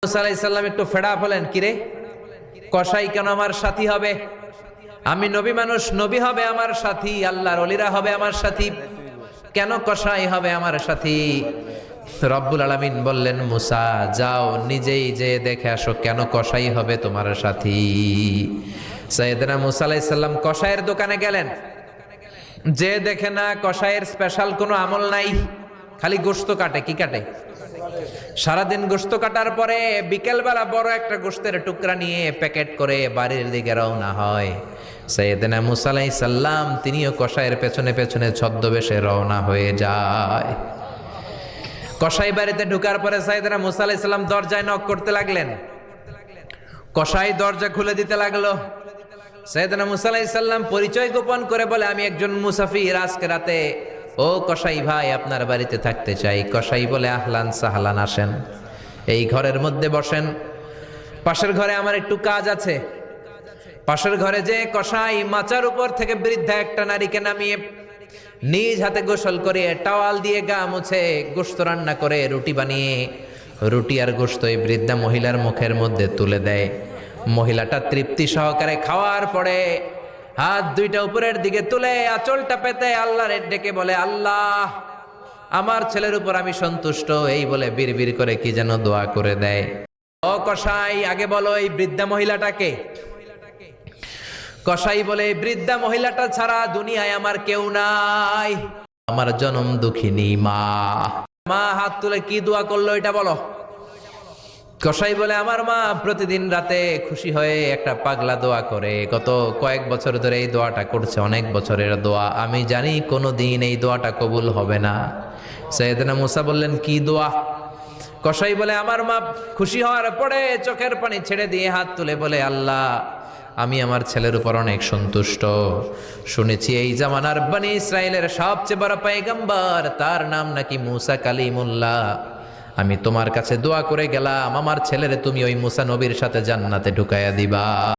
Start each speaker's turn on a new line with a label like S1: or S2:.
S1: মুসা আলাইহিস সালাম একটু ফেড়া হলেন, কিরে কসাই কেন আমার সাথী হবে? আমি নবী মানুষ, নবী হবে আমার সাথী, আল্লাহর ওলিরা হবে আমার সাথী, কেন কসাই হবে আমার সাথী? রব্বুল আলামিন বললেন, মুসা যাও নিজেই যে দেখে আসো কেন কসাই হবে তোমার সাথী। সাইয়েদনা মুসা আলাইহিস সালাম কসাইয়ের দোকানে গেলেন, যে দেখে না কসাইয়ের স্পেশাল কোনো আমল নাই, খালি গোশত কাটে। কি কাটে? সারাদিন গোশত কাটার পরে বিকেলবেলা বড় একটা গোশতের টুকরা নিয়ে প্যাকেট করে বাড়ির দিকে রওনা হয়। সাইয়েদনা মুসা আলাইহিস সালাম তিনিও কসাইয়ের পেছনে পেছনে ছদ্মবেশে রওনা হয়ে যায়। কসাই বাড়িতে ঢুকার পরে সাইয়েদনা মুসা আলাইহিস সালাম দরজায় নক করতে লাগলেন। কসাই দরজা খুলে দিতে লাগলো। সাইয়েদনা মুসা আলাইহিস সালাম পরিচয় গোপন করে বলে, আমি একজন মুসাফির, আজকে রাতে ও কসাই ভাই আপনার বাড়িতে থাকতে চাই। কসাই বলে, আহলান সাহলান, আসেন, এই ঘরের মধ্যে বসেন, পাশের ঘরে আমার একটু কাজ আছে। পাশের ঘরে যে কসাই মাচার উপর থেকে বৃদ্ধা একটা নারীকে নামিয়ে নিজ হাতে গোসল করে টাওয়াল দিয়ে গা মুছে গোশত রান্না করে রুটি বানিয়ে রুটি আর গোশত এই বৃদ্ধা মহিলার মুখের মধ্যে তুলে দেয়। মহিলাটা তৃপ্তি সহকারে খাওয়ার পরে হাত দুইটা উপরের দিকে তুলে আঁচলটা পেতে আল্লাহর ডেকে বলে, আল্লাহ আমার ছেলের উপর আমি সন্তুষ্ট, এই বলে বিড়বিড় করে কি যেন দোয়া করে দেয়। ও কসাই, আগে বলো এই বৃদ্ধা মহিলাটাকে? কসাই বলে, বৃদ্ধা মহিলাটা ছাড়া দুনিয়ায় আমার কেউ নাই, আমার জনম দুঃখিনী মা। মা হাত তুলে কি দোয়া করলো এটা বলো। কসাই বলে, আমার মা প্রতিদিন রাতে খুশি হয়ে একটা পাগলা দোয়া করে, গত কয়েক বছর ধরে এই দোয়াটা করছে, অনেক বছরের দোয়া, আমি জানি কোনো দিন এই দোয়াটা কবুল হবে না। সাইয়েদনা মুসা বললেন, কি দোয়া? কসাই বলে, আমার মা খুশি হওয়ার পরে চোখের পানি ছেড়ে দিয়ে হাত তুলে বলে, আল্লাহ আমি আমার ছেলের উপর অনেক সন্তুষ্ট, শুনেছি এই জামানার বনি ইসরায়েলের সবচেয়ে বড় পয়গম্বর, তার নাম নাকি মুসা কালিমুল্লাহ। আমি তোমার কাছে দোয়া করে গেলাম, আমার ছেলেরে তুমি ওই মুসা নবীর সাথে জান্নাতে ঢুকাইয়া দিবা।